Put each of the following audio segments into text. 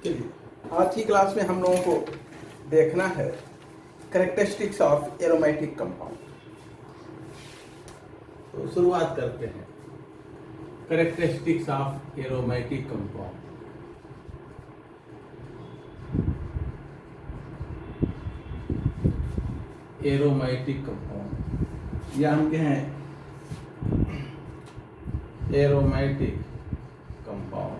चलिए, आज की क्लास में हम लोगों को देखना है कैरेक्टरिस्टिक्स ऑफ एरोमेटिक कंपाउंड। तो शुरुआत करते हैं characteristics of aromatic compound. Aromatic compound या हम कहें एरोमेटिक कंपाउंड।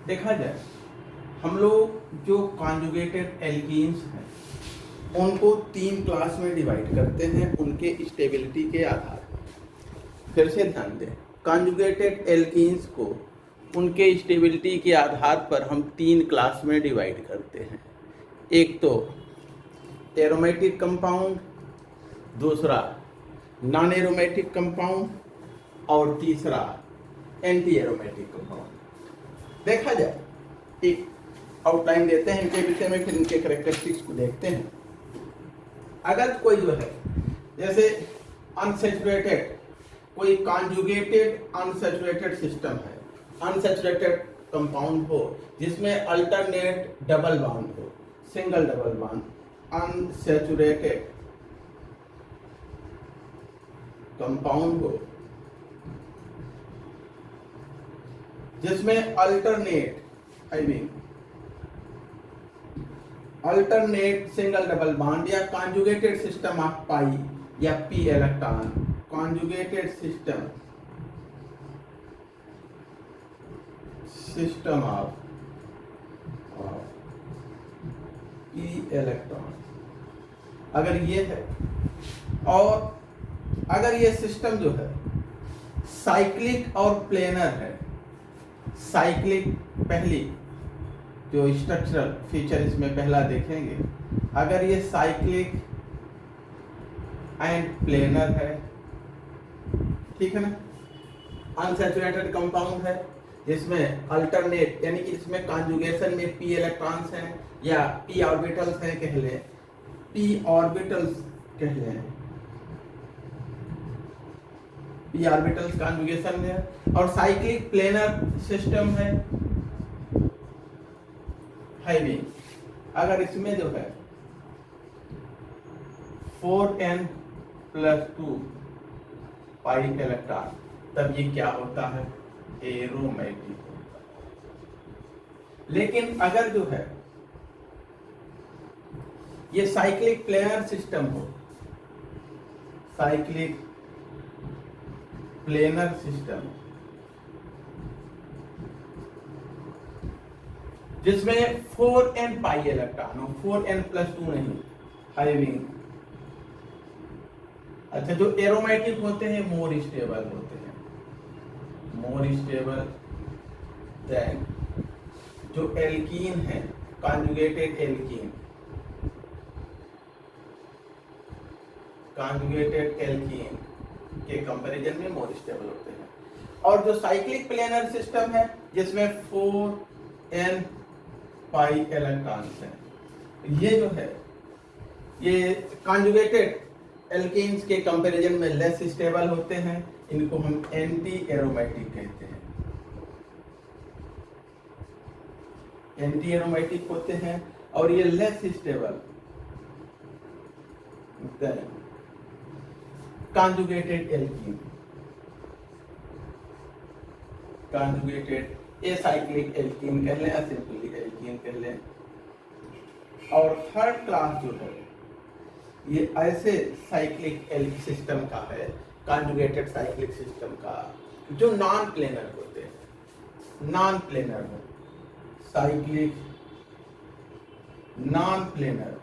देखा जाए, हम लोग जो कॉन्जुगेटेड एल्कीन्स हैं उनको 3 क्लास में डिवाइड करते हैं उनके स्टेबिलिटी के आधार पर। फिर से ध्यान दें, कॉन्जुगेटेड एल्कीन्स को उनके स्टेबिलिटी के आधार पर हम 3 क्लास में डिवाइड करते हैं। एक तो एरोमेटिक कंपाउंड, दूसरा नॉन एरोमेटिक कंपाउंड और तीसरा एंटी एरोमेटिक कंपाउंड। देखा जाए, एक आउटलाइन देते हैं इनके विषय में, फिर इनके कैरेक्टरिस्टिक्स को देखते हैं। अगर कोई जो है जैसे अनसैचुरेटेड, कोई कॉन्जुगेटेड अनसैचुरेटेड सिस्टम है, अनसैचुरेटेड कंपाउंड हो जिसमें अल्टरनेट डबल बॉन्ड हो, single double bond, unsaturated compound हो जिसमें अल्टरनेट सिंगल डबल बॉन्ड या कॉन्जुगेटेड सिस्टम ऑफ पाई या P electron, conjugated system of P electron, अगर ये है, और अगर ये सिस्टम जो है साइक्लिक और प्लेनर है, साइक्लिक पहली जो स्ट्रक्चरल फीचर इसमें पहला देखेंगे, अगर ये साइक्लिक एंड प्लेनर है, ठीक है ना, अनसैचुरेटेड कंपाउंड है जिसमें अल्टरनेट यानी कि इसमें कॉन्जुगेशन में पी इलेक्ट्रॉन्स हैं या पी ऑर्बिटल्स हैं, कह लें पी ऑर्बिटल्स, कह लें पी ऑर्बिटल्स कॉन्जुगेशन में है, और साइक्लिक प्लेनर सिस्टम है भी। अगर इसमें जो है 4n+2 पाई इलेक्ट्रॉन, तब ये क्या होता है, एरोमेटिक होता है। लेकिन अगर जो है ये साइक्लिक प्लेनर सिस्टम हो, साइक्लिक प्लेनर सिस्टम जिसमें 4n पाई इलेक्ट्रॉन हो, 4n+2 नहीं, हाइविंग। अच्छा, जो एरोमेटिक होते हैं मोर स्टेबल होते हैं, मोर स्टेबल देन जो एल्कीन है, कॉन्जुगेटेड एल्कीन, कॉन्जुगेटेड एल्कीन के कंपैरिजन में मोर स्टेबल होते हैं। और जो साइक्लिक प्लेनर सिस्टम है जिसमें 4n पाई इलेक्ट्रॉन्स हैं, ये जो है ये कॉन्जुगेटेड एल्कीन्स के कंपैरिजन में लेस स्टेबल होते हैं, इनको हम एंटी एरोमेटिक कहते हैं, एंटी एरोमेटिक होते हैं और ये less stable conjugated alkene, conjugated acyclic alkene कह लें, असिंपली एल्कीन कह लें। और थर्ड क्लास जो है ये ऐसे साइक्लिक सिस्टम का है, कॉन्जुगेटेड साइक्लिक सिस्टम का, जो नॉन प्लेनर होते हैं, नॉन प्लेनर हो, साइक्लिक नॉन प्लेनर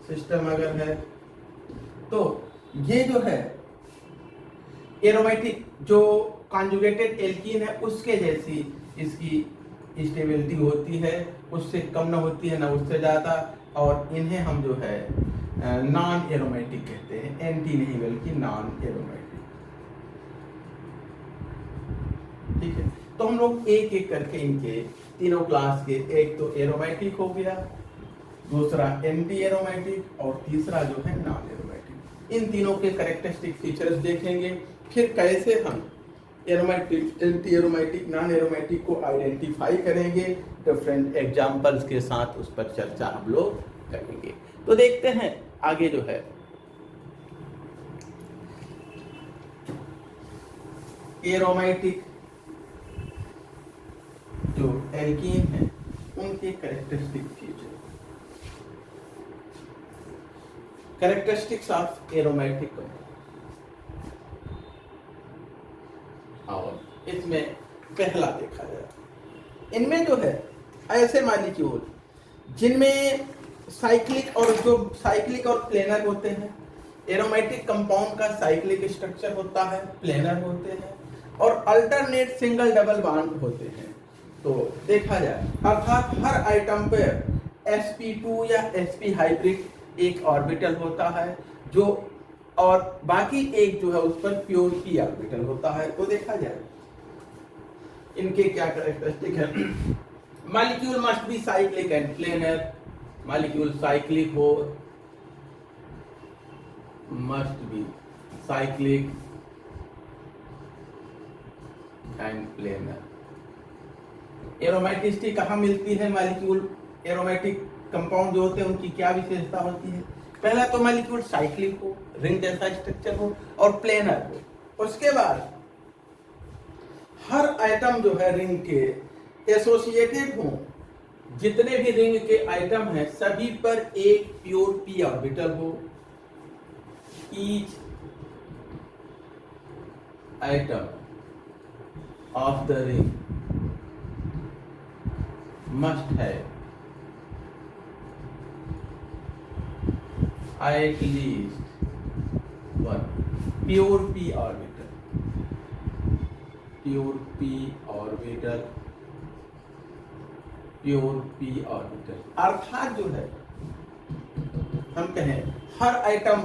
सिस्टम अगर है तो ये जो है एरोमेटिक जो कॉन्जुगेटेड एल्कीन है उसके जैसी इसकी स्टेबिलिटी होती है, उससे कम ना होती है ना उससे ज़्यादा, और इन्हें हम जो है नॉन एरोमेटिक कहते हैं, एंटी नहीं बल्कि नॉन एरोमेटिक। ठीक है, तो हम लोग एक एक करके इनके तीनों क्लास के, एक तो एरोमेटिक हो गया, दूसरा एंटी एरोमेटिक और तीसरा जो है नॉन एरोमेटिक, इन तीनों के कैरेक्टरिस्टिक फीचर्स देखेंगे। फिर कैसे हम aromatic, anti aromatic, non aromatic को आइडेंटिफाई करेंगे, डिफरेंट एग्जाम्पल्स के साथ उस पर चर्चा हम लोग करेंगे। तो देखते हैं आगे जो है एरोमेटिक जो एल्कीन है उनके characteristic feature, characteristics of aromatic compound. और इसमें पहला देखा जाए, इनमें जो है ऐसे मॉलिक्यूल जिनमें साइक्लिक और जो साइक्लिक और प्लेनर होते हैं। एरोमेटिक कंपाउंड का साइक्लिक स्ट्रक्चर होता है, प्लेनर होते हैं और अल्टरनेट सिंगल डबल बॉन्ड होते हैं। तो देखा जाए अर्थात हर आइटम पर sp2 या sp हाइब्रिड एक ऑर्बिटल होता है जो, और बाकी एक जो है उस पर प्योर p ऑर्बिटल होता है। तो देखा जाए इनके क्या कैरेक्टरिस्टिक है। Molecule must be cyclic and planar, molecule cyclic हो, must be cyclic and planar. Aromaticity कहाँ मिलती है? मॉलिक्यूल एरोमेटिक कंपाउंड जो होते हैं उनकी क्या विशेषता होती है? पहला तो मॉलिक्यूल साइक्लिक हो, रिंग जैसा स्ट्रक्चर हो और प्लेनर हो। उसके बाद हर आइटम जो है रिंग के एसोसिएटेड हो, जितने भी रिंग के आइटम हैं सभी पर एक प्योर p ऑर्बिटल हो। Each item of the ring must have at least one pure p orbital, pure p orbital, pure p orbital। अर्थात जो है हम कहें हर आइटम,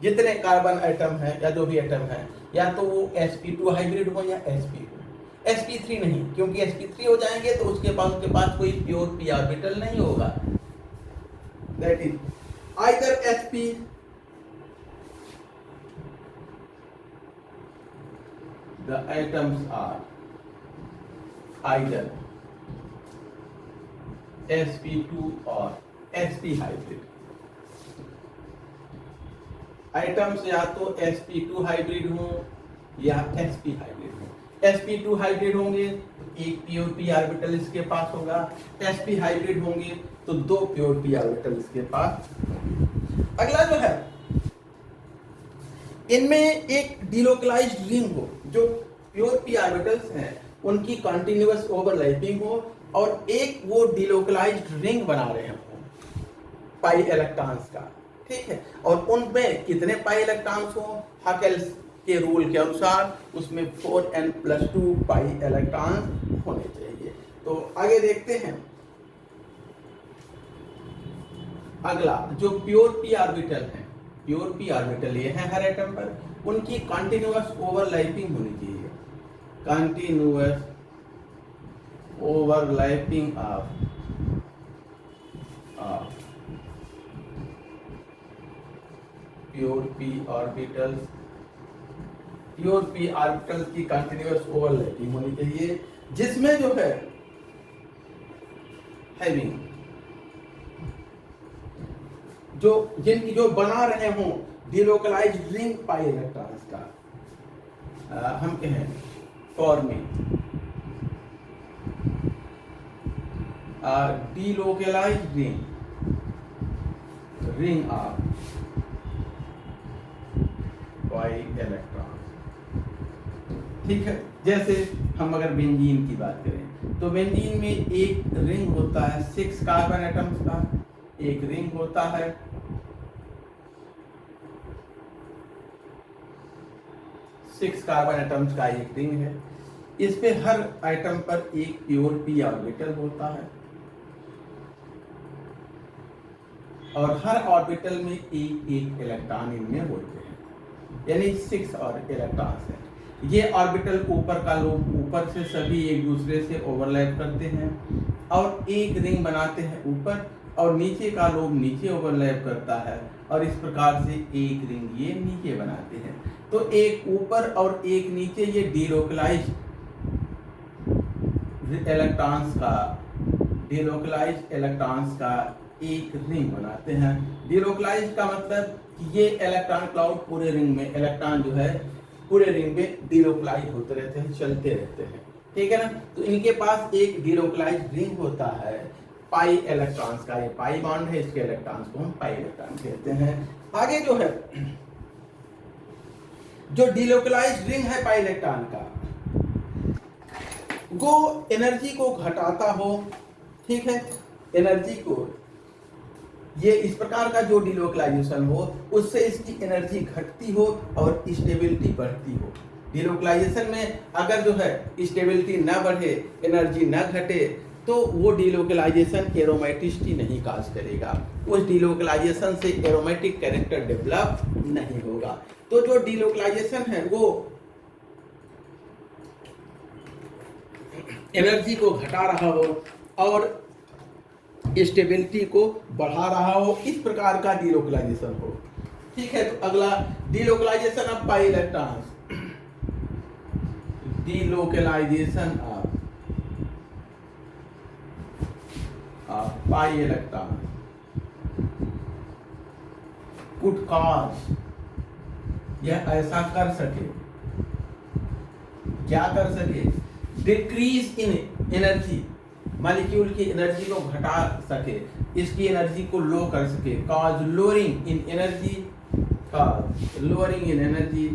जितने कार्बन आइटम है या जो भी आइटम है, या तो वो sp2 हाइब्रिड हो या sp2, sp3 नहीं, क्योंकि sp3 हो जाएंगे तो उसके पास कोई प्योर p ऑर्बिटल नहीं होगा। That is either sp the items are either sp2 और sp हाइब्रिड। आइटम्स या तो sp2 हाइब्रिड हो या sp हाइब्रिड हो। sp2 हाइब्रिड होंगे तो एक प्योर p ऑर्बिटल इसके पास होगा, sp हाइब्रिड होंगे तो दो प्योर p ऑर्बिटल इसके पास। अगला जो है इनमें एक डिलोकलाइज्ड रिंग हो, जो प्योर p ऑर्बिटल्स हैं उनकी कंटिन्यूअस ओवरलैपिंग हो, और एक वो डिलोकलाइज्ड रिंग बना रहे हो पाई इलेक्ट्रॉन्स का, ठीक है। और उनमें कितने पाई इलेक्ट्रॉन्स हो? हकेल्स के रूल के अनुसार उसमें 4n+2 पाई इलेक्ट्रॉन होने चाहिए। तो आगे देखते हैं अगला जो प्योर p ऑर्बिटल है, प्योर p ऑर्बिटल ये है हर एटम पर, उनकी कंटिन्यूअस ओवरलैपिंग होनी चाहिए। Continuous overlapping of pure p orbitals, pure p orbital की कंटिन्यूअस ओवरलैपिंग होनी चाहिए, जिसमें जो है हैविंग जो बना रहे हों डिलोकलाइज्ड रिंग पाई इलेक्ट्रॉन्स का, हम कहें forming delocalised ring of pi electron, ठीक है। जैसे हम अगर बेंजीन की बात करें तो बेंजीन में एक रिंग होता है 6 कार्बन एटम्स का, एक रिंग होता है 6 कार्बन एटम्स का एक रिंग है। इस पे हर आइटम पर एक प्योर p ऑर्बिटल होता है और हर ऑर्बिटल में एक एक इलेक्ट्रॉन इनमें होते हैं, यानी 6 और इलेक्ट्रॉन्स हैं। ये ऑर्बिटल ऊपर का लोब ऊपर से सभी एक दूसरे से ओवरलैप करते हैं और एक रिंग बनाते हैं ऊपर, और नीचे का लोब नीचे ओवरलैप करता है और इस प्रकार से एक रिंग ये नीचे बनाते हैं। तो एक ऊपर और एक नीचे ये डीलोकलाइज इलेक्ट्रॉन्स का एक रिंग बनाते हैं। डीलोकलाइज का मतलब कि ये इलेक्ट्रॉन क्लाउड पूरे रिंग में, इलेक्ट्रॉन जो है पूरे रिंग में डीलोकलाइज होते रहते हैं, चलते रहते हैं, ठीक है ना। तो इनके पास एक डीलोकलाइज रिंग होता है पाई इलेक्ट्रॉन्स का, ये पाई बॉन्ड है, इसके इलेक्ट्रॉन्स को हम पाई इलेक्ट्रॉन कहते हैं। आगे जो है जो डीलोकलाइज रिंग है पाई इलेक्ट्रॉन का, वो एनर्जी को घटाता हो, ठीक है, एनर्जी को, ये इस प्रकार का जो डीलोकलाइजेशन हो उससे इसकी एनर्जी घटती हो और स्टेबिलिटी बढ़ती हो। डीलोकलाइजेशन में अगर जो है स्टेबिलिटी ना बढ़े, एनर्जी ना घटे, तो वो डीलोकलाइजेशन एरोमेटिसिटी नहीं काज करेगा, उस डीलोकलाइजेशन से एरोमेटिक कैरेक्टर डेवलप नहीं होगा। तो जो डीलोकलाइजेशन है वो एनर्जी को घटा रहा हो और स्टेबिलिटी को बढ़ा रहा हो, इस प्रकार का डीलोकलाइजेशन हो, ठीक है। तो अगला delocalisation of pi electrons, delocalisation of pi electron could cause, यह ऐसा कर सके, क्या कर सके, डिक्रीज इन एनर्जी, मॉलिक्यूल की एनर्जी को घटा सके, इसकी एनर्जी को लो कर सके, cause lowering in energy, cause lowering in energy,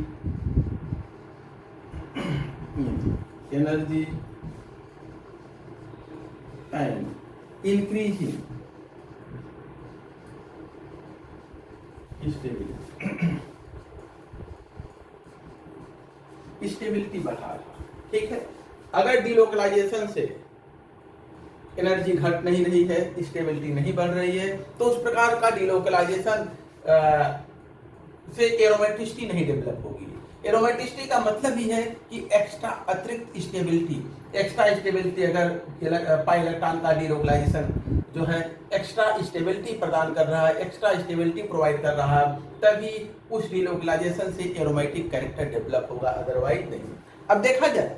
energy and increasing stability बढ़ा रहा, ठीक है। अगर डीलोकलाइजेशन से एनर्जी घट नहीं रही है, स्टेबिलिटी नहीं बढ़ रही है, तो उस प्रकार का डीलोकलाइजेशन से एरोमेटिसिटी नहीं डेवलप होगी। एरोमेटिसिटी का मतलब ही है कि एक्स्ट्रा अतिरिक्त स्टेबिलिटी, एक्स्ट्रा स्टेबिलिटी, अगर पाई इलेक्ट्रॉन का डीलोकलाइजेशन जो है एक्स्ट्रा स्टेबिलिटी प्रदान कर रहा है, एक्स्ट्रा स्टेबिलिटी प्रोवाइड कर रहा है, तभी उस डीलोकलाइजेशन से एरोमेटिक कैरेक्टर डेवलप होगा, अदरवाइज नहीं। अब देखा जाए,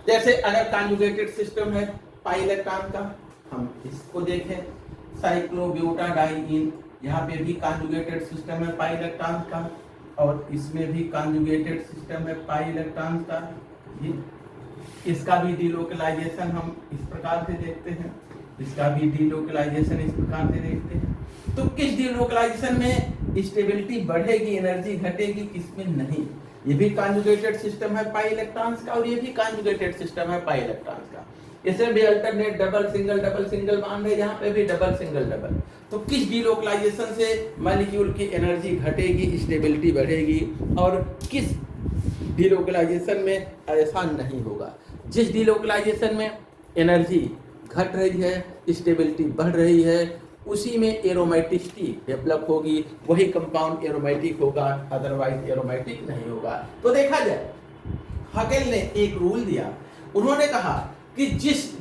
जैसे अगर कॉन्जुगेटेड सिस्टम है पाई इलेक्ट्रॉन का, हम इसको देखें, साइक्लोब्यूटाडाइईन, यहाँ पे भी कॉन्जुगेटेड सिस्टम है पाई इलेक्ट्रॉन का, और इसमें भी कॉन्जुगेटेड सिस्टम है पाई इलेक्ट्रॉन का। इसका भी डीलोकलाइजेशन हम इस प्रकार से देखते हैं, इसका भी डीलोकलाइजेशन इस प्रकार से देखते हैं। तो किस डीलोकलाइजेशन में स्टेबिलिटी बढ़ेगी, एनर्जी घटेगी, किसमें नहीं। ये भी कॉन्जुगेटेड सिस्टम है पाई इलेक्ट्रॉन्स का, और ये भी कॉन्जुगेटेड सिस्टम है पाई इलेक्ट्रॉन्स का। इसमें भी अल्टरनेट डबल सिंगल बॉन्ड है, यहाँ पे भी डबल सिंगल। तो किस डीलोकलाइजेशन से मॉलिक्यूल की एनर्जी घटेगी, स्टेबिलिटी बढ़ेगी, और किस डीलोकलाइजेशन में ऐसा नहीं होगा। जिस डीलोकलाइजेशन में एनर्जी घट रही है, स्टेबिलिटी बढ़ रही है, उसी में एरोमेटिसिटी डेवलप होगी, वही कंपाउंड एरोमेटिक होगा, अदरवाइज एरोमेटिक नहीं होगा। तो देखा जाए, हकेल ने एक रूल दिया, उन्होंने कहा कि जिस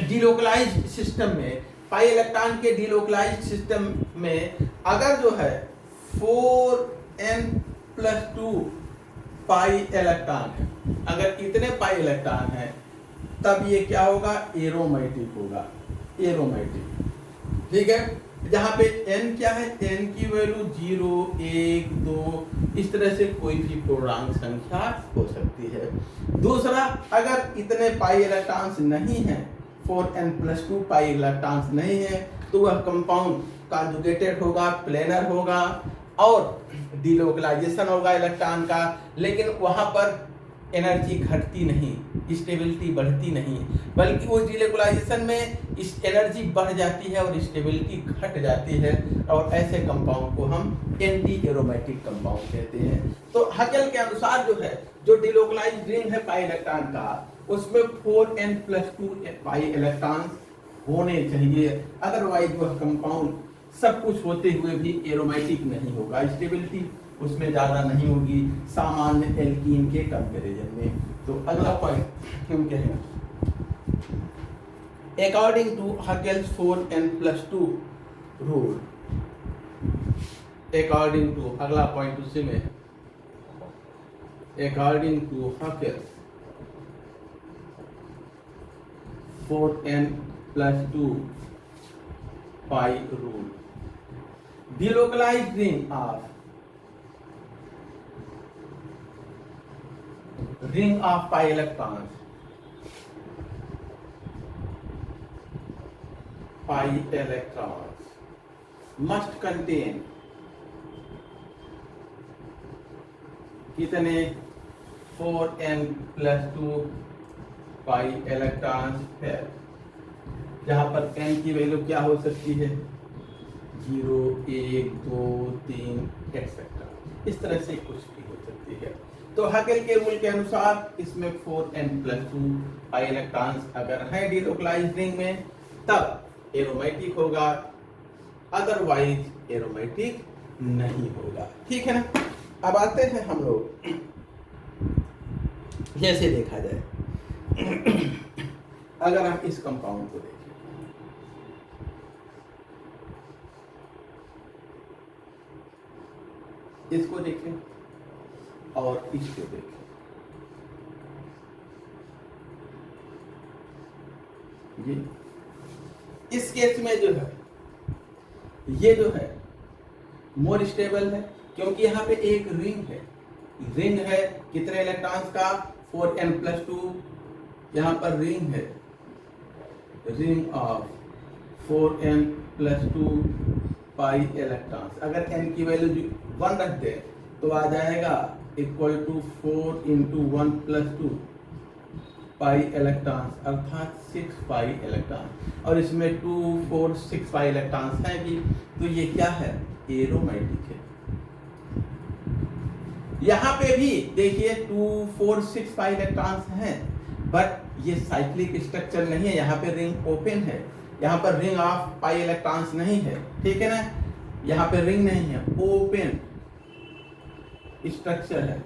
डीलोकलाइज्ड सिस्टम में, पाई इलेक्ट्रॉन के डीलोकलाइज्ड सिस्टम में अगर जो है 4n+2 पाई इलेक्ट्रॉन है, अगर इतने पाई इलेक्ट्रॉन है, तब ये क्या होगा, एरोमेटिक होगा, एरोमेटिक, ठीक है। जहाँ पे n क्या है, n की वैल्यू 0, 1, 2, इस तरह से कोई भी पूर्णांक संख्या हो सकती है। दूसरा, अगर इतने पाई इलेक्ट्रॉन्स नहीं है, 4n+2 पाई इलेक्ट्रॉन्स नहीं है, तो वह कंपाउंड कॉन्जुगेटेड होगा, प्लेनर होगा, और डीलोकलाइजेशन होगा इलेक्ट्रॉन का, लेकिन वहाँ पर एनर्जी घटती नहीं, स्टेबिलिटी बढ़ती नहीं, बल्कि उस डीलोकलाइजेशन में इस एनर्जी बढ़ जाती है और स्टेबिलिटी घट जाती है, और ऐसे कंपाउंड को हम एंटी एरोमेटिक कंपाउंड कहते हैं। तो हकेल के अनुसार जो है, जो डीलोकलाइज्ड रिंग है पाई इलेक्ट्रॉन का, उसमें 4n+2 पाई इलेक्ट्रॉन होने चाहिए, अदरवाइज वह कंपाउंड सब कुछ होते हुए भी एरोमेटिक नहीं होगा, स्टेबिलिटी उसमें ज़्यादा नहीं होगी सामान्य एल्कीन के कंपैरिजन में। तो अगला पॉइंट हम कहें, according to Huckel's 4n+2 rule, according to, अगला पॉइंट उसी में, according to Huckel's 4n plus 2 pi rule. Delocalized ring of pi electrons must contain कितने 4n plus 2 pi electrons है, जहां पर n की वैल्यू क्या हो सकती है 0, 1, 2, 3 एक्सेट्रा, इस तरह से कुछ भी हो सकती है। तो हकेल के रूल के अनुसार इसमें 4n plus 2 pi इलेक्ट्रॉन्स अगर है डिलोकलाइज्ड रिंग में तब एरोमेटिक होगा, अदरवाइज एरोमेटिक नहीं होगा। ठीक है ना। अब आते हैं हम लोग, जैसे देखा जाए अगर हम इस कंपाउंड को देखें, इसको देखें और इसको देखें, ये इस केस में जो है ये जो है मोर स्टेबल है, क्योंकि यहाँ पे एक रिंग है कितने इलेक्ट्रॉन्स का 4n plus 2, यहाँ पर रिंग है, ring of 4n plus 2 pi electrons. अगर n की वैल्यू 1 रख दे तो आ जाएगा equal to 4 into 1 plus 2 pi electrons, अर्थात 6 पाई इलेक्ट्रॉन, और इसमें 2, 4, 6 पाई इलेक्ट्रॉन्स हैं भी, तो ये क्या है एरोमेटिक है। यहाँ पे भी देखिए 2, 4, 6 पाई इलेक्ट्रॉन्स हैं, बट ये साइक्लिक स्ट्रक्चर नहीं है, यहाँ पे रिंग ओपन है, यहाँ पर रिंग ऑफ पाई इलेक्ट्रॉन्स नहीं है। ठीक है ना, यहाँ पे रिंग नहीं है, ओपन स्ट्रक्चर है,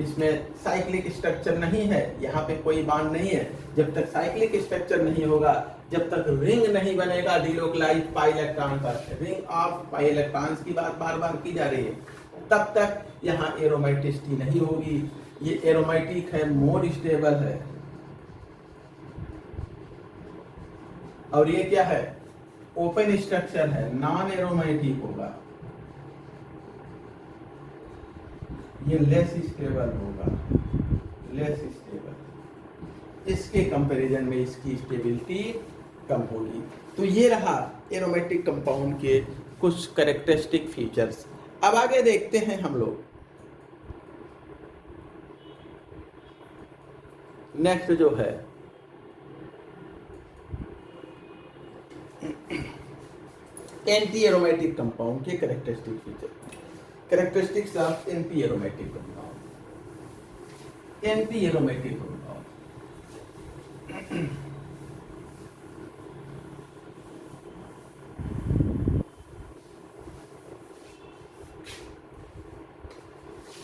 इसमें साइक्लिक स्ट्रक्चर नहीं है, यहाँ पे कोई बॉन्ड नहीं है। जब तक साइक्लिक स्ट्रक्चर नहीं होगा, जब तक रिंग नहीं बनेगा डिलोकलाइज्ड पाई इलेक्ट्रॉन पर, रिंग ऑफ पाई इलेक्ट्रॉन्स की बात बार बार की जा रही है, तब तक यहाँ एरोमेटिसिटी नहीं होगी। ये एरोमेटिक है, मोर स्टेबल है, और ये क्या है ओपन स्ट्रक्चर है, नॉन एरोमेटिक होगा, ये लेस स्टेबल होगा, लेस स्टेबल, इसके कंपैरिजन में इसकी स्टेबिलिटी कम होगी। तो ये रहा एरोमेटिक कंपाउंड के कुछ कैरेक्टरिस्टिक फीचर्स। अब आगे देखते हैं हम लोग, नेक्स्ट जो है एंटी एरोमेटिक कंपाउंड के characteristic feature, characteristics of anti aromatic compound. Anti aromatic compound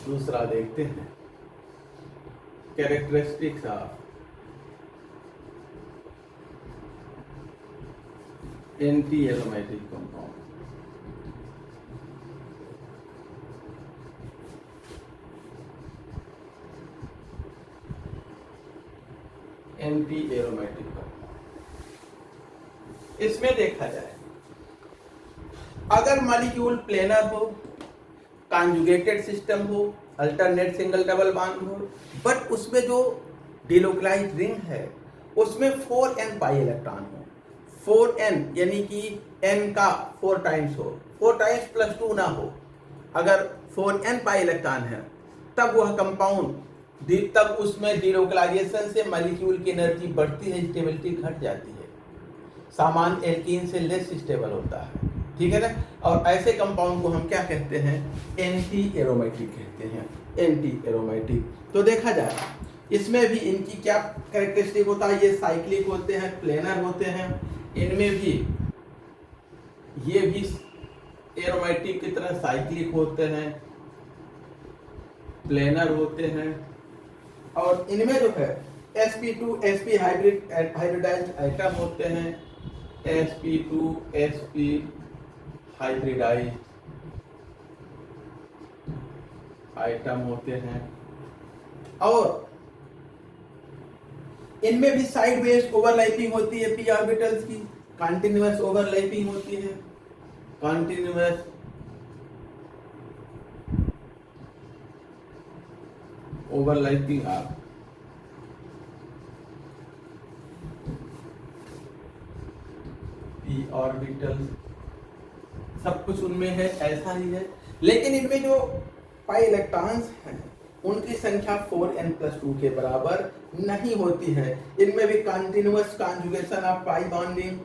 दूसरा देखते हैं, characteristics of anti aromatic compound. Anti aromatic compound, इसमें देखा जाए अगर मॉलिक्यूल प्लेनर हो, कॉन्जुगेटेड सिस्टम हो, अल्टरनेट सिंगल डबल बॉन्ड हो, बट उसमें जो डिलोकलाइज्ड रिंग है उसमें 4n पाई इलेक्ट्रॉन हो, 4n यानी कि n का 4 टाइम्स हो, 4 टाइम्स प्लस 2 ना हो, अगर 4n पाई इलेक्ट्रॉन है तब वह कंपाउंड, तब उसमें डिलोकलाइजेशन से मॉलिक्यूल की एनर्जी बढ़ती है, स्टेबिलिटी घट जाती है, सामान्य एल्कीन से लेस स्टेबल होता है। ठीक है ना, और ऐसे कंपाउंड को हम क्या कहते हैं एंटी एरोमेटिक कहते हैं, एंटी एरोमेटिक। तो देखा जाए इसमें भी इनकी क्या कैरेक्टरिस्टिक होता है, ये साइक्लिक होते हैं, प्लेनर होते हैं, इनमें भी ये भी एरोमेटिक की तरह साइक्लिक होते हैं, प्लेनर होते हैं, और इनमें जो है sp2 sp हाइब्रिडाइज्ड आइटम होते हैं, sp2 sp हाइब्रिडाइज्ड आइटम होते हैं, और इनमें भी साइड वेज ओवरलैपिंग होती है पी ऑर्बिटल्स की, कंटिन्यूअस ओवरलैपिंग होती है, continuous overlapping of P orbital, सब कुछ उनमें है ऐसा ही है। लेकिन इनमें जो पाई इलेक्ट्रॉन्स हैं उनकी संख्या 4n+2 के बराबर नहीं होती है। इनमें भी continuous conjugation of pi bonding,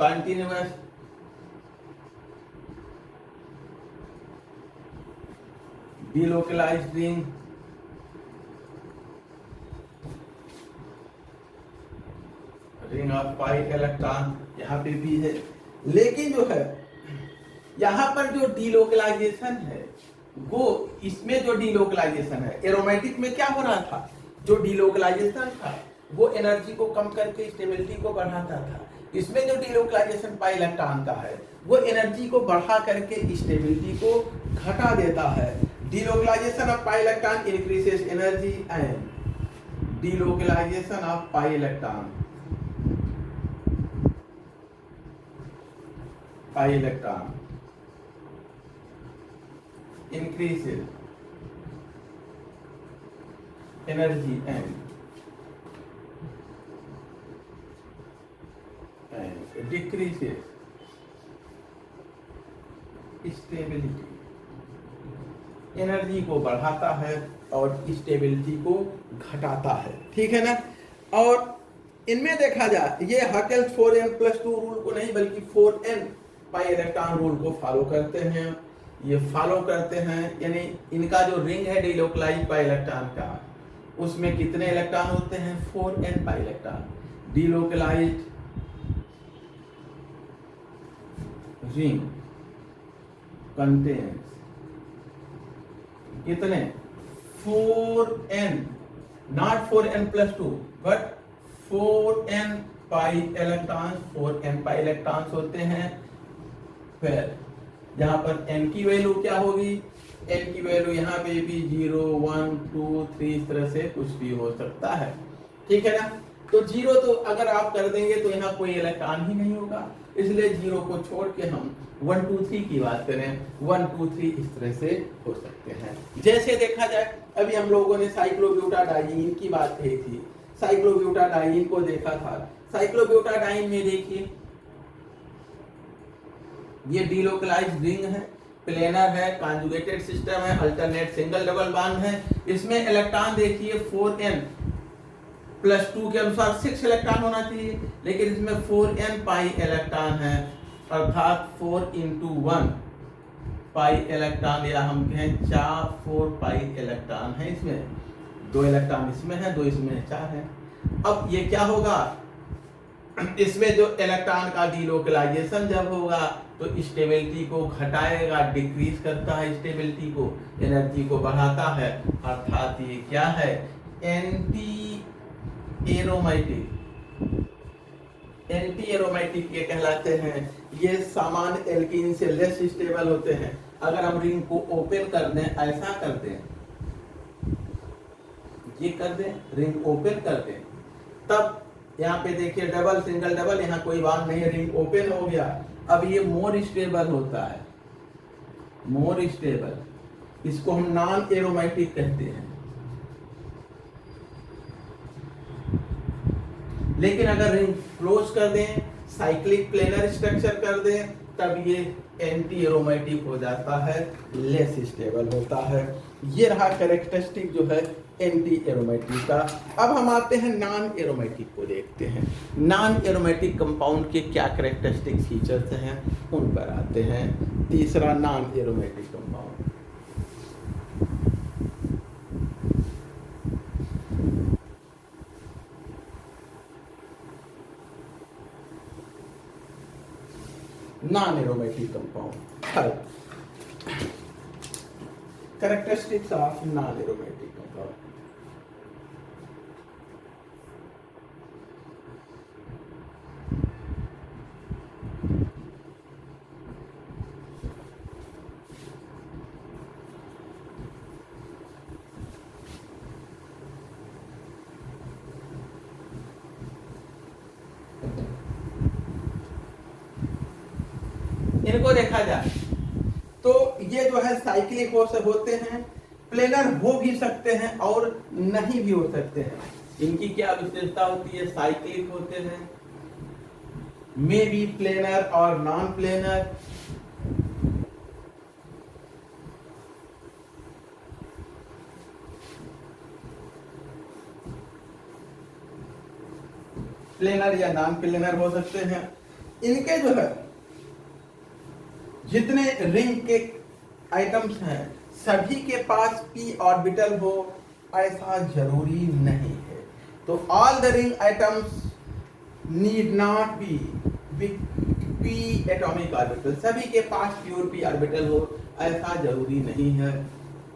continuous delocalized ring of pi electron यहाँ पे भी है। लेकिन जो है यहाँ पर जो डीलोकलाइजेशन है वो, इसमें जो डीलोकलाइजेशन है एरोमेटिक में क्या हो रहा था, जो डीलोकलाइजेशन था वो एनर्जी को कम करके स्टेबिलिटी को बढ़ाता था। इसमें जो डीलोकलाइजेशन पाई इलेक्ट्रॉन का है वो एनर्जी को बढ़ा करके स्टेबिलिटी को घटा देता है। Delocalisation of pi electron increases energy and delocalisation of pi electron increases energy and decreases stability, energy को बढ़ाता है और स्टेबिलिटी को घटाता है, ठीक है ना। और इनमें देखा जाए ये हकेल्स 4n+2 रूल को नहीं बल्कि 4n पाई इलेक्ट्रॉन रूल को फॉलो करते हैं। ये फॉलो करते हैं यानी इनका जो रिंग है डीलोकलाइज्ड पाई इलेक्ट्रॉन का, उसमें कितने इलेक्ट्रॉन होते हैं, 4n pi electron. Delocalised ring contains कितने, 4n, not 4n+2 but 4n pi electrons, 4n pi electrons होते हैं। फिर यहाँ पर n की वैल्यू क्या होगी, n की वैल्यू यहाँ पे भी 0, 1, 2, 3 इस तरह से कुछ भी हो सकता है, ठीक है ना। तो 0 तो अगर आप कर देंगे तो यहाँ कोई इलेक्ट्रॉन ही नहीं होगा, इसलिए 0 को छोड़ के हम 1, 2, 3 की बात करें, 1, 2, 3 इस तरह से हो सकते हैं। जैसे देखा जाए अभी हम लोगों ने साइक्लोब्यूटाडाइन की बात कही थी, साइक्लोब्यूटाडाइन को देखा था। साइक्लोब्यूटाडाइन में देखिए ये डीलोकलाइज्ड रिंग है, प्लेनर है, कॉन्जुगेटेड सिस्टम है, अल्टरनेट सिंगल डबल बॉन्ड है। इसमें इलेक्ट्रॉन देखिए 4n+2 के अनुसार 6 इलेक्ट्रॉन होना चाहिए, लेकिन इसमें 4n पाई इलेक्ट्रॉन है, अर्थात 4 × 1 पाई इलेक्ट्रॉन, या हम कहें 4 पाई इलेक्ट्रॉन है इसमें। 2 इलेक्ट्रॉन इसमें है, 2 इसमें है, 4 है। अब ये क्या होगा, इसमें जो इलेक्ट्रॉन का डीलोकलाइजेशन जब होगा तो स्टेबिलिटी को घटाएगा, डिक्रीज करता है स्टेबिलिटी को, एनर्जी को बढ़ाता है, अर्थात ये क्या है, एंटी एरोमेटिक ये कहलाते हैं। ये सामान्य एल्कीन से लेस स्टेबल होते हैं। अगर हम रिंग को ओपन कर दें, ऐसा कर दें, ये कर दें, रिंग ओपन कर दें, तब यहाँ पे देखिए डबल सिंगल डबल, यहाँ कोई बात नहीं, रिंग ओपन हो गया। अब ये मोर स्टेबल होता है, मोर स्टेबल, इसको हम नॉन एरोमेटिक कहते हैं। लेकिन अगर रिंग क्लोज कर दें, साइक्लिक प्लेनर स्ट्रक्चर कर दें, तब ये एंटी एरोमेटिक हो जाता है, लेस स्टेबल होता है। ये रहा कैरेक्टरिस्टिक जो है एंटी एरोमेटिक का। अब हम आते हैं नॉन एरोमेटिक को देखते हैं। नॉन एरोमेटिक कंपाउंड के क्या कैरेक्टरिस्टिक फीचर्स हैं उन पर आते हैं। तीसरा non aromatic compound, non aromatic compound. Third characteristics of non aromatic compound. इनको देखा जाए तो ये जो है साइक्लिक होते हैं, प्लेनर हो भी सकते हैं और नहीं भी हो सकते हैं। इनकी क्या विशेषता होती है? साइक्लिक होते हैं, मे बी प्लेनर और नॉन प्लेनर। प्लेनर या नॉन प्लेनर हो सकते हैं। इनके जो है जितने रिंग के आइटम्स हैं सभी के पास p ऑर्बिटल हो ऐसा जरूरी नहीं है। तो all the ring items need not be p atomic orbital, सभी के पास प्योर p ऑर्बिटल हो ऐसा जरूरी नहीं है।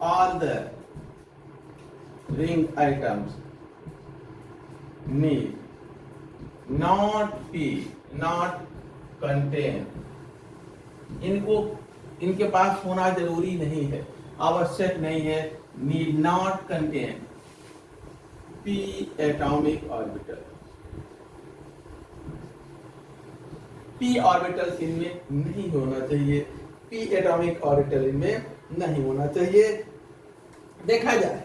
All the ring items need not p not contain, इनके पास होना जरूरी नहीं है, आवश्यक नहीं है। Need not contain p atomic orbital, p orbital इनमें नहीं होना चाहिए, p एटॉमिक ऑर्बिटल इनमें नहीं होना चाहिए। देखा जाए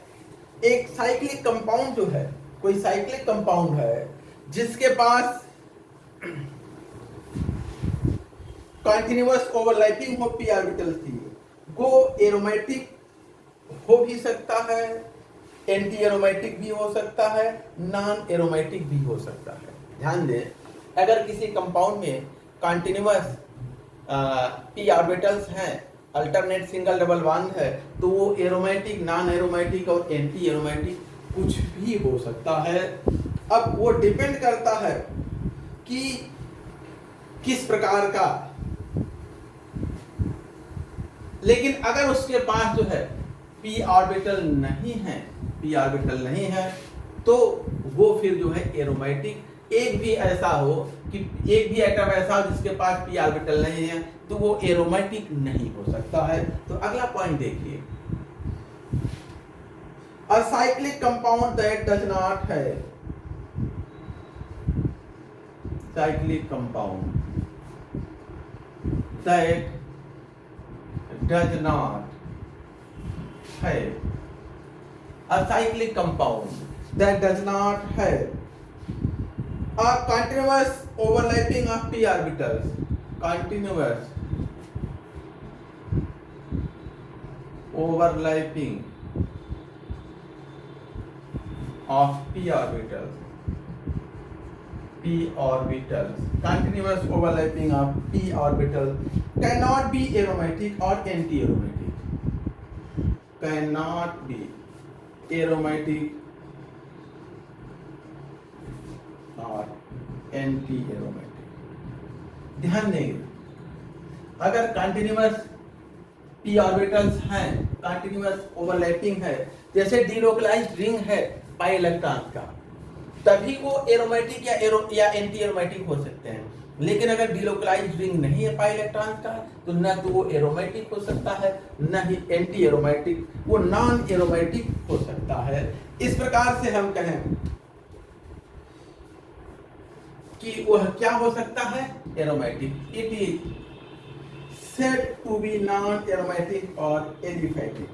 एक साइक्लिक कंपाउंड जो है, कोई साइक्लिक कंपाउंड है जिसके पास कंटिन्यूअस ओवरलैपिंग हो p ऑर्बिटल की, वो एरोमेटिक हो भी सकता है, एंटी एरोमेटिक भी हो सकता है, नॉन एरोमेटिक भी हो सकता है। ध्यान दें, अगर किसी कंपाउंड में कंटिन्यूअस p ऑर्बिटल्स हैं, अल्टरनेट सिंगल डबल बॉन्ड है, तो वो एरोमेटिक, नॉन एरोमेटिक और एंटी एरोमेटिक कुछ भी हो सकता है। अब वो डिपेंड करता है कि किस प्रकार का, लेकिन अगर उसके पास जो है p ऑर्बिटल नहीं है, p ऑर्बिटल नहीं है, तो वो फिर जो है एरोमेटिक। एक भी ऐसा हो कि एक भी एटम ऐसा हो जिसके पास p ऑर्बिटल नहीं है, तो वो एरोमेटिक नहीं हो सकता है। तो अगला पॉइंट देखिए, a cyclic compound that does not है, cyclic compound that does not have, a cyclic compound that does not have a continuous overlapping of p orbitals, continuous overlapping of p orbitals, continuous overlapping of p orbital cannot be aromatic or anti-aromatic, cannot be aromatic or anti-aromatic। ध्यान देंगे, अगर continuous p orbitals हैं, continuous overlapping है, जैसे delocalised ring है pi electron का, तभी वो एरोमेटिक या एंटी एरोमेटिक हो सकते हैं। लेकिन अगर डिलोकलाइज्ड रिंग नहीं है पाई इलेक्ट्रॉन का, तो न तो वो एरोमेटिक हो सकता है, न ही एंटी एरोमेटिक, वो नॉन एरोमेटिक हो सकता है। इस प्रकार से हम कहें कि वह क्या हो सकता है? Aromatic. It is said to be non-aromatic or aliphatic.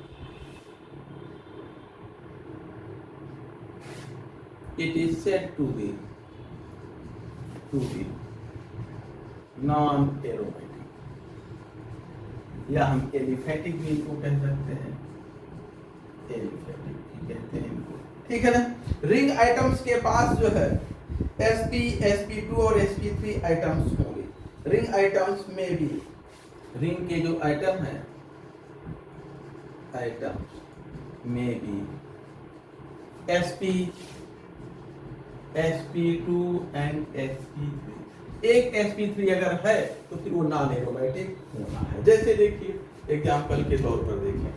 It is said to be non-aromatic, या हम एलिफेटिक भी इनको कह सकते हैं, एलिफेटिक भी कहते हैं इनको, ठीक है ना। रिंग आइटम्स के पास जो है sp, sp2 और sp3 आइटम्स होंगे। रिंग आइटम्स में भी, रिंग के जो आइटम है, आइटम्स में भी sp, sp2 एंड sp3, एक sp3 अगर है तो फिर वो नॉन एरोमेटिक होना है। जैसे देखिए एग्जांपल के तौर पर देखें,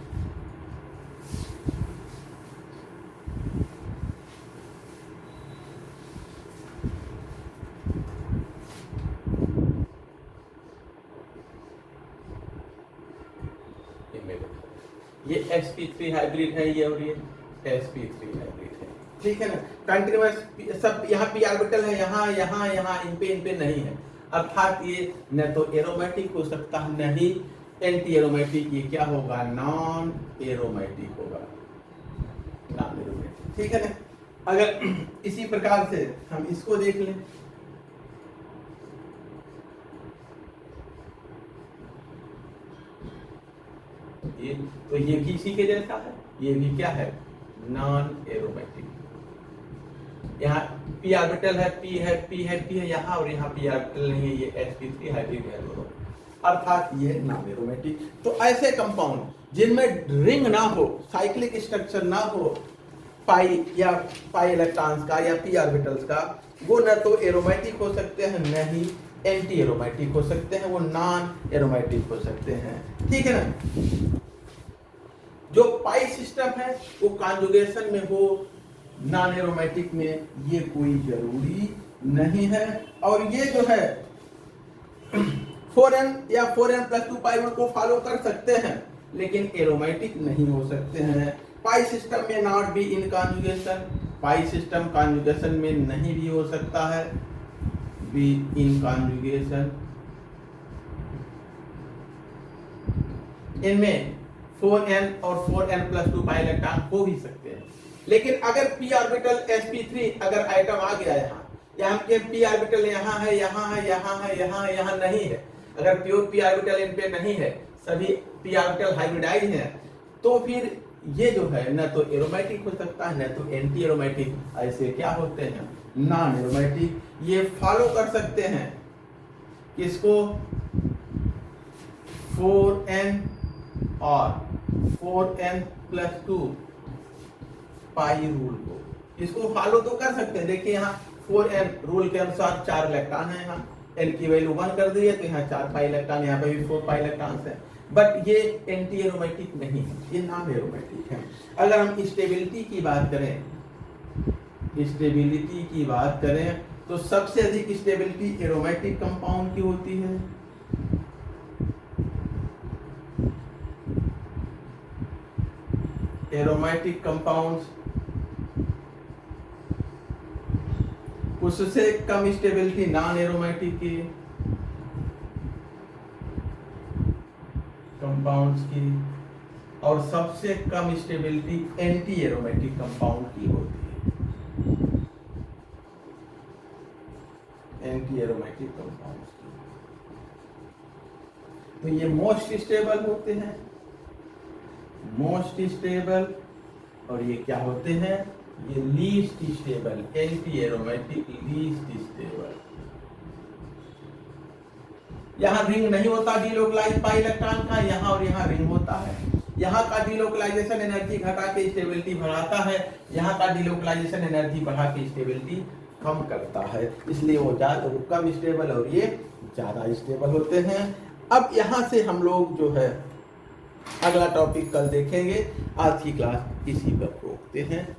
ये sp3 हाइब्रिड है, ये और ये sp3 हाइब्रिड है, ठीक है ना। कंटिन्यूअस सब यहाँ p ऑर्बिटल है, यहाँ यहाँ यहाँ इन पे नहीं है। अर्थात ये न तो एरोमेटिक हो सकता है न ही एंटी एरोमेटिक, ये क्या होगा, नॉन एरोमेटिक होगा, नॉन एरोमेटिक। ठीक है ना। अगर इसी प्रकार से हम इसको देख लें, ये तो ये भी इसी के जैसा है, ये भी क्या है, नॉन एरोमेटिक। यहाँ p ऑर्बिटल है, p है, p है, p है यहाँ, और यहाँ p ऑर्बिटल नहीं है, ये sp3 हाइब्रिड है दोनों, अर्थात ये नॉन एरोमेटिक। तो ऐसे कंपाउंड जिनमें रिंग ना हो, साइक्लिक स्ट्रक्चर ना हो, पाई या पाई इलेक्ट्रॉन्स का या p ऑर्बिटल्स का, वो न तो एरोमेटिक हो सकते हैं न ही एंटी एरोमेटिक हो सकते हैं, वो नॉन एरोमेटिक हो सकते हैं। ठीक है ना। जो पाई सिस्टम है वो कॉन्जुगेशन में हो, नॉन एरोमेटिक में, ये कोई जरूरी नहीं है। और ये जो है 4n या 4n+2 पाई वन को फॉलो कर सकते हैं, लेकिन एरोमेटिक नहीं हो सकते हैं। पाई सिस्टम में not be in conjugation, pi system conjugation में नहीं भी हो सकता है, बी इन कॉन्जुगेशन। इनमें 4n और 4n+2 पाई इलेक्ट्रॉन हो भी सकते हैं, लेकिन अगर p ऑर्बिटल sp3 अगर आइटम आ गया यहाँ के p ऑर्बिटल यहाँ है, यहाँ है, यहाँ है, यहाँ यहाँ नहीं है, अगर प्योर p ऑर्बिटल इन पे नहीं है, सभी p ऑर्बिटल हाइब्रिडाइज हैं, तो फिर ये जो है न तो एरोमेटिक हो सकता है न तो एंटी एरोमेटिक, ऐसे क्या होते हैं, नॉन एरोमेटिक। ये फॉलो कर सकते हैं किसको, 4n और 4n+2 पाई रूल को, इसको फॉलो तो कर सकते हैं। देखिए यहाँ 4n रूल के अनुसार 4 इलेक्ट्रॉन है, यहाँ n की वैल्यू 1 कर दी है, तो यहाँ 4 पाई इलेक्ट्रॉन, यहाँ पे भी 4 पाई इलेक्ट्रॉन है, बट ये एंटी एरोमेटिक नहीं है, ये नॉन एरोमेटिक है। अगर हम स्टेबिलिटी की बात करें, स्टेबिलिटी की बात करें तो सबसे अधिक स्टेबिलिटी एरोमेटिक कंपाउंड की होती है। एरोमेटिक कंपाउंड्स, उससे कम स्टेबिलिटी नॉन एरोमेटिक की कंपाउंड्स की, और सबसे कम स्टेबिलिटी एंटी एरोमेटिक कंपाउंड की होती है, एंटी एरोमेटिक कंपाउंड्स की। तो ये मोस्ट स्टेबल होते हैं, मोस्ट स्टेबल, और ये क्या होते हैं, ये least stable, anti aromatic least stable. यहाँ रिंग नहीं होता डीलोकलाइज पाई इलेक्ट्रॉन का, यहाँ और यहाँ रिंग होता है। यहाँ का डीलोकलाइजेशन एनर्जी घटा के स्टेबिलिटी बढ़ाता है, यहाँ का डीलोकलाइजेशन एनर्जी बढ़ा के स्टेबिलिटी कम करता है, इसलिए वो ज्यादा कम स्टेबल और ये ज्यादा स्टेबल होते हैं। अब यहाँ से हम लोग जो है अगला टॉपिक कल देखेंगे, आज की क्लास इसी पर रोकते हैं।